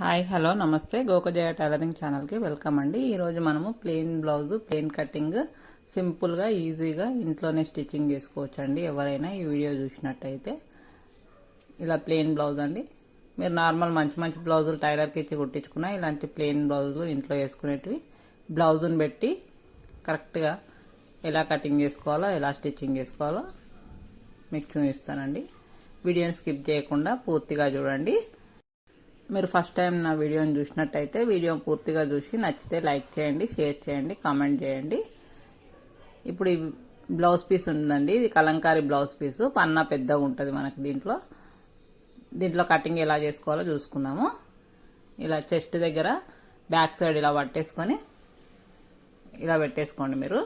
Hi hello నమస్తే గోక జయ tailoring ఛానల్కి welcome అండి. ఈరోజు మనము ప్లెయిన్ బ్లౌజ్ ప్లెయిన్ కటింగ్ సింపుల్గా ఈజీగా ఇంట్లోనే స్టిచ్చింగ్ చేసుకోవచ్చు అండి. ఎవరైనా ఈ వీడియో చూసినట్టయితే ఇలా ప్లెయిన్ బ్లౌజ్ అండి. మీరు నార్మల్ మంచి మంచి బ్లౌజులు టైలర్కి ఇచ్చి కుట్టించుకున్నా ఇలాంటి ప్లెయిన్ బ్లౌజులు ఇంట్లో వేసుకునేటివి బ్లౌజుని పెట్టి కరెక్ట్గా ఎలా కటింగ్ చేసుకోవాలో ఎలా స్టిచ్చింగ్ చేసుకోవాలో మీకు చూపిస్తానండి. వీడియోని స్కిప్ చేయకుండా పూర్తిగా చూడండి. మీరు ఫస్ట్ టైం నా వీడియోని చూసినట్టయితే వీడియో పూర్తిగా చూసి నచ్చితే లైక్ చేయండి, షేర్ చేయండి, కామెంట్ చేయండి. ఇప్పుడు ఈ బ్లౌజ్ పీస్ ఉందండి, ఇది కలంకారీ బ్లౌజ్ పీసు. పన్నా పెద్దగా ఉంటుంది మనకి. దీంట్లో కటింగ్ ఎలా చేసుకోవాలో చూసుకుందాము. ఇలా చెస్ట్ దగ్గర బ్యాక్ సైడ్ ఇలా పట్టేసుకొని ఇలా పెట్టేసుకోండి. మీరు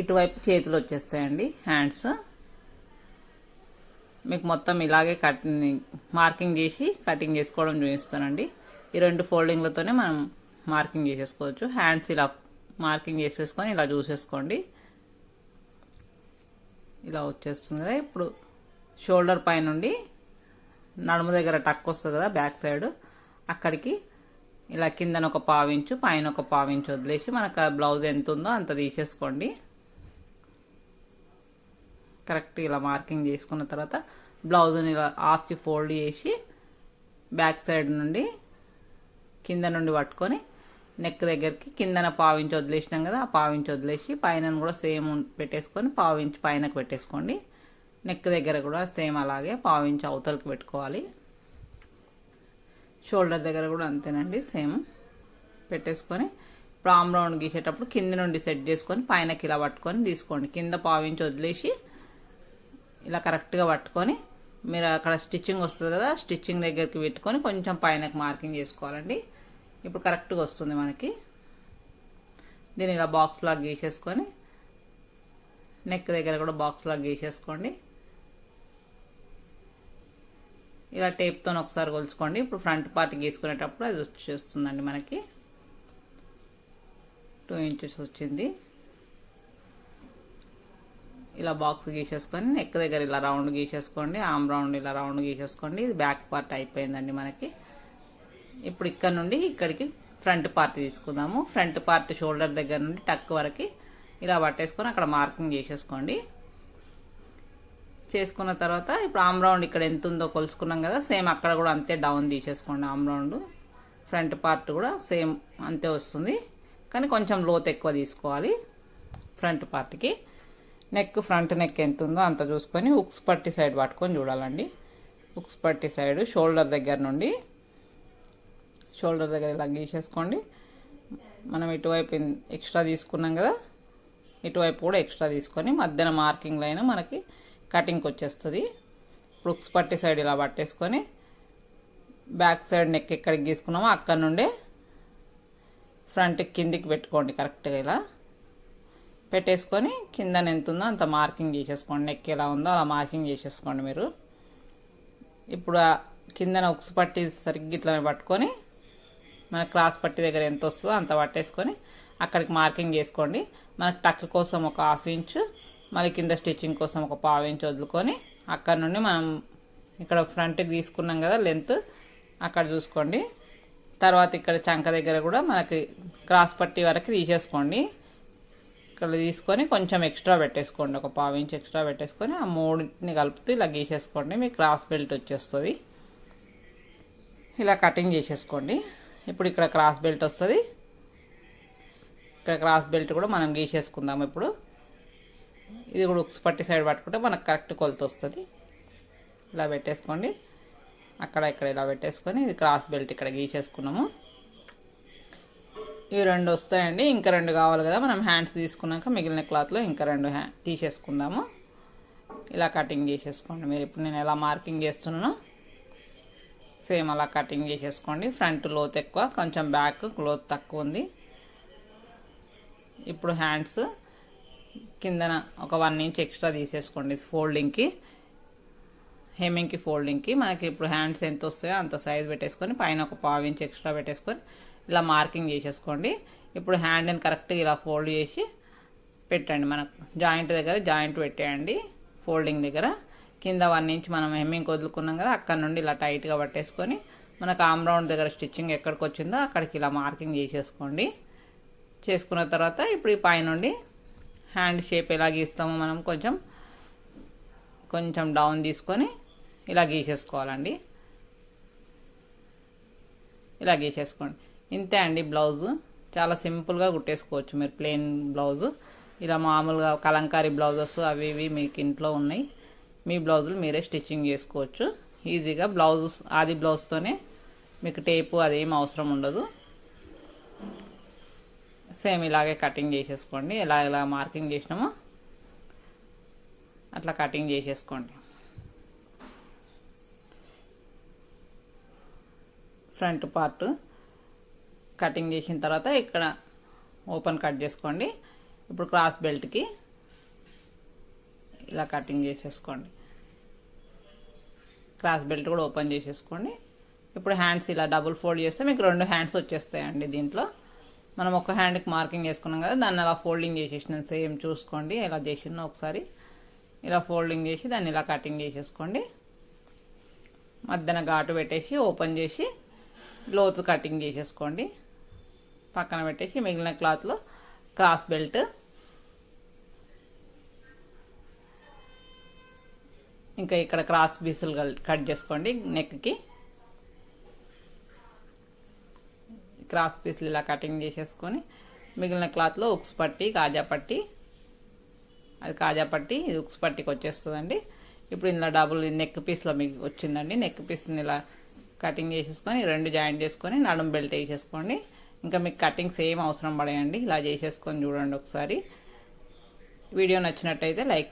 ఇటువైపు చేతులు వచ్చేస్తాయండి, హ్యాండ్స్. మీకు మొత్తం ఇలాగే మార్కింగ్ చేసి కటింగ్ చేసుకోవడం చూపిస్తానండి. ఈ రెండు ఫోల్డింగ్లతోనే మనం మార్కింగ్ చేసేసుకోవచ్చు. హ్యాండ్స్ ఇలా మార్కింగ్ చేసేసుకొని ఇలా చూసేసుకోండి. ఇలా వచ్చేస్తుంది కదా. ఇప్పుడు షోల్డర్ పై నుండి నడుము దగ్గర టక్ వస్తుంది కదా బ్యాక్ సైడ్, అక్కడికి ఇలా కిందన ఒక పావించు పైన ఒక పావించు వదిలేసి మనకు బ్లౌజ్ ఎంత ఉందో అంత తీసేసుకోండి. కరెక్ట్ ఇలా మార్కింగ్ చేసుకున్న తర్వాత బ్లౌజ్ని ఇలా హాఫ్కి ఫోల్డ్ చేసి బ్యాక్ సైడ్ నుండి కింద నుండి పట్టుకొని నెక్ దగ్గరికి కిందన పావించి వదిలేసినాం కదా, ఆ పావించి వదిలేసి పైన కూడా సేమ్ పెట్టేసుకొని పావించి పైనకు పెట్టేసుకోండి. నెక్ దగ్గర కూడా సేమ్ అలాగే పావించి అవతలకి పెట్టుకోవాలి. షోల్డర్ దగ్గర కూడా అంతేనండి, సేమ్ పెట్టేసుకొని ఇప్పుడు ఆమ్ రౌండ్ గీసేటప్పుడు కింద నుండి సెట్ చేసుకొని పైనకి ఇలా పట్టుకొని తీసుకోండి. కింద పావించి వదిలేసి ఇలా కరెక్ట్గా పట్టుకొని మీరు అక్కడ స్టిచ్చింగ్ వస్తుంది కదా, స్టిచ్చింగ్ దగ్గరికి పెట్టుకొని కొంచెం పైనకి మార్కింగ్ చేసుకోవాలండి. ఇప్పుడు కరెక్ట్గా వస్తుంది మనకి. దీన్ని ఇలా బాక్స్ లాగా గీసేసుకొని నెక్ దగ్గర కూడా బాక్స్ లాగా గీసేసుకోండి. ఇలా టేప్తో ఒకసారి కొలుచుకోండి. ఇప్పుడు ఫ్రంట్ పార్ట్ గీసుకునేటప్పుడు అది వచ్చేస్తుందండి మనకి. 2 ఇంచెస్ వచ్చింది. ఇలా బాక్స్ గీసేసుకొని నెక్ దగ్గర ఇలా రౌండ్ గీసేసుకోండి. ఆమ్ రౌండ్ ఇలా రౌండ్ గీసేసుకోండి. ఇది బ్యాక్ పార్ట్ అయిపోయిందండి మనకి. ఇప్పుడు ఇక్కడ నుండి ఇక్కడికి ఫ్రంట్ పార్ట్ తీసుకుందాము. ఫ్రంట్ పార్ట్ షోల్డర్ దగ్గర నుండి టక్ వరకు ఇలా పట్టేసుకొని అక్కడ మార్కింగ్ చేసేసుకోండి. చేసుకున్న తర్వాత ఇప్పుడు ఆమ్ రౌండ్ ఇక్కడ ఎంత ఉందో కొలుసుకున్నాం కదా, సేమ్ అక్కడ కూడా అంతే డౌన్ తీసేసుకోండి. ఆమ్ రౌండ్ ఫ్రంట్ పార్ట్ కూడా సేమ్ అంతే వస్తుంది, కానీ కొంచెం లోతు ఎక్కువ తీసుకోవాలి ఫ్రంట్ పార్ట్కి. నెక్ ఫ్రంట్ నెక్ ఎంత ఉందో అంత చూసుకొని ఉక్స్ పట్టి సైడ్ పట్టుకొని చూడాలండి. ఉక్స్ పట్టి సైడ్ షోల్డర్ దగ్గర నుండి షోల్డర్ దగ్గర ఇలా గీసేసుకోండి. మనం ఇటువైపు ఎక్స్ట్రా తీసుకున్నాం కదా, ఇటువైపు కూడా ఎక్స్ట్రా తీసుకొని మధ్యన మార్కింగ్ లైన్ మనకి కటింగ్కి వచ్చేస్తుంది. ఇప్పుడు ఉక్స్ పట్టి సైడ్ ఇలా పట్టేసుకొని బ్యాక్ సైడ్ నెక్ ఎక్కడికి గీసుకున్నామో అక్కడ నుండే ఫ్రంట్ కిందికి పెట్టుకోండి. కరెక్ట్గా ఇలా పెట్టేసుకొని కిందన ఎంత ఉందో అంత మార్కింగ్ చేసేసుకోండి. నెక్ ఎలా ఉందో అలా మార్కింగ్ చేసేసుకోండి మీరు. ఇప్పుడు కిందన ఉక్స్ పట్టి సరిగ్గా ఇట్లా పట్టుకొని మన క్రాస్ పట్టి దగ్గర ఎంత వస్తుందో అంత పట్టేసుకొని అక్కడికి మార్కింగ్ చేసుకోండి. మనకు టక్ కోసం ఒక 1/2 ఇంచు, మళ్ళీ కింద స్టిచ్చింగ్ కోసం ఒక 1/4 ఇంచు వదులుకొని అక్కడ నుండి మనం ఇక్కడ ఫ్రంట్కి తీసుకున్నాం కదా లెంత్, అక్కడ చూసుకోండి. తర్వాత ఇక్కడ చంక దగ్గర కూడా మనకి క్రాస్ పట్టి వరకు తీసేసుకోండి. ఇక్కడ తీసుకొని కొంచెం ఎక్స్ట్రా పెట్టేసుకోండి, ఒక 1/4 ఇంచ్ ఎక్స్ట్రా పెట్టేసుకొని ఆ మూడింటిని కలుపుతూ ఇలా గీసేసుకోండి. మీకు క్రాస్ బెల్ట్ వచ్చేస్తుంది. ఇలా కటింగ్ చేసేసుకోండి. ఇప్పుడు ఇక్కడ క్రాస్ బెల్ట్ వస్తుంది. ఇక్కడ క్రాస్ బెల్ట్ కూడా మనం గీసేసుకుందాం. ఇప్పుడు ఇది కూడా ఉక్స్ పట్టి సైడ్ పట్టుకుంటే మనకు కరెక్ట్ కొలత వస్తుంది. ఇలా పెట్టేసుకోండి. అక్కడ ఇక్కడ ఇలా పెట్టేసుకొని ఇది క్రాస్ బెల్ట్ ఇక్కడ గీసేసుకున్నాము. ఇవి 2 వస్తాయండి. ఇంకా 2 కావాలి కదా, మనం హ్యాండ్స్ తీసుకున్నాక మిగిలిన క్లాత్లో ఇంకా 2 తీసేసుకుందాము. ఇలా కటింగ్ చేసేసుకోండి. మీరు ఇప్పుడు నేను ఎలా మార్కింగ్ చేస్తున్నానో సేమ్ అలా కటింగ్ చేసేసుకోండి. ఫ్రంట్ లోతు ఎక్కువ, కొంచెం బ్యాక్ లోతు తక్కువ ఉంది. ఇప్పుడు హ్యాండ్స్ కిందన ఒక 1 ఇంచ్ ఎక్స్ట్రా తీసేసుకోండి. ఫోల్డింగ్కి హెమ్మింగ్కి ఫోల్డింగ్కి మనకి ఇప్పుడు హ్యాండ్స్ ఎంత వస్తాయో అంత సైజ్ పెట్టేసుకొని పైన ఒక 1/4 ఇంచ్ ఎక్స్ట్రా పెట్టేసుకొని ఇలా మార్కింగ్ చేసేసుకోండి. ఇప్పుడు హ్యాండ్ని కరెక్ట్గా ఇలా ఫోల్డ్ చేసి పెట్టండి. మనకు జాయింట్ దగ్గర జాయింట్ పెట్టేయండి. ఫోల్డింగ్ దగ్గర కింద 1 ఇంచ్ మనం హెమ్మింగ్ వదులుకున్నాం కదా, అక్కడ నుండి ఇలా టైట్గా పట్టేసుకొని మనకు ఆమ్ రౌండ్ దగ్గర స్టిచ్చింగ్ ఎక్కడికి వచ్చిందో అక్కడికి ఇలా మార్కింగ్ చేసేసుకోండి. చేసుకున్న తర్వాత ఇప్పుడు ఈ పైనుండి హ్యాండ్ షేప్ ఎలా గీస్తామో మనం కొంచెం డౌన్ తీసుకొని ఇలా గీసేసుకోవాలండి. ఇలా గీసేసుకోండి. ఇంతే అండి బ్లౌజు. చాలా సింపుల్గా కుట్టేసుకోవచ్చు మీరు ప్లెయిన్ బ్లౌజు. ఇలా మామూలుగా కలంకారీ బ్లౌజెస్ అవి ఇవి మీకు ఇంట్లో ఉన్నాయి, మీ బ్లౌజులు మీరే స్టిచ్చింగ్ చేసుకోవచ్చు ఈజీగా. ఆది బ్లౌజ్తోనే మీకు టేపు అదేం అవసరం ఉండదు. సేమ్ ఇలాగే కటింగ్ చేసేసుకోండి. ఎలా మార్కింగ్ చేసినామో అట్లా కటింగ్ చేసేసుకోండి. ఫ్రంట్ పార్ట్ కటింగ్ చేసిన తర్వాత ఇక్కడ ఓపెన్ కట్ చేసుకోండి. ఇప్పుడు క్రాస్ బెల్ట్కి ఇలా కటింగ్ చేసేసుకోండి. క్రాస్ బెల్ట్ కూడా ఓపెన్ చేసేసుకోండి. ఇప్పుడు హ్యాండ్స్ ఇలా డబుల్ ఫోల్డ్ చేస్తే మీకు 2 హ్యాండ్స్ వచ్చేస్తాయండి. దీంట్లో మనం ఒక హ్యాండ్కి మార్కింగ్ చేసుకున్నాం కదా, దాన్ని అలా ఫోల్డింగ్ చేసేసినాం. సేమ్ చూసుకోండి ఎలా చేసినా ఒకసారి. ఇలా ఫోల్డింగ్ చేసి దాన్ని ఇలా కటింగ్ చేసేసుకోండి. మధ్యన ఘాటు పెట్టేసి ఓపెన్ చేసి లోతు కటింగ్ చేసేసుకోండి. పక్కన పెట్టేసి మిగిలిన క్లాత్లో క్రాస్ బెల్ట్, ఇంకా ఇక్కడ క్రాస్ పీసులు కట్ చేసుకోండి. నెక్కి క్రాస్ పీసులు ఇలా కటింగ్ చేసేసుకొని మిగిలిన క్లాత్లో ఉక్స్ పట్టి, కాజా పట్టి, అది కాజా పట్టి, ఇది ఉక్స్ పట్టికి వచ్చేస్తుందండి. ఇప్పుడు ఇందులో డబుల్ నెక్ పీస్లో మీకు వచ్చిందండి. నెక్ పీస్ని ఇలా కటింగ్ చేసేసుకొని 2 జాయింట్ చేసుకొని నడుం బెల్ట్ వేసేసుకోండి. ఇంకా మీకు కటింగ్స్ ఏం అవసరం పడేయండి. ఇలా చేసేసుకొని చూడండి ఒకసారి. వీడియో నచ్చినట్టయితే లైక్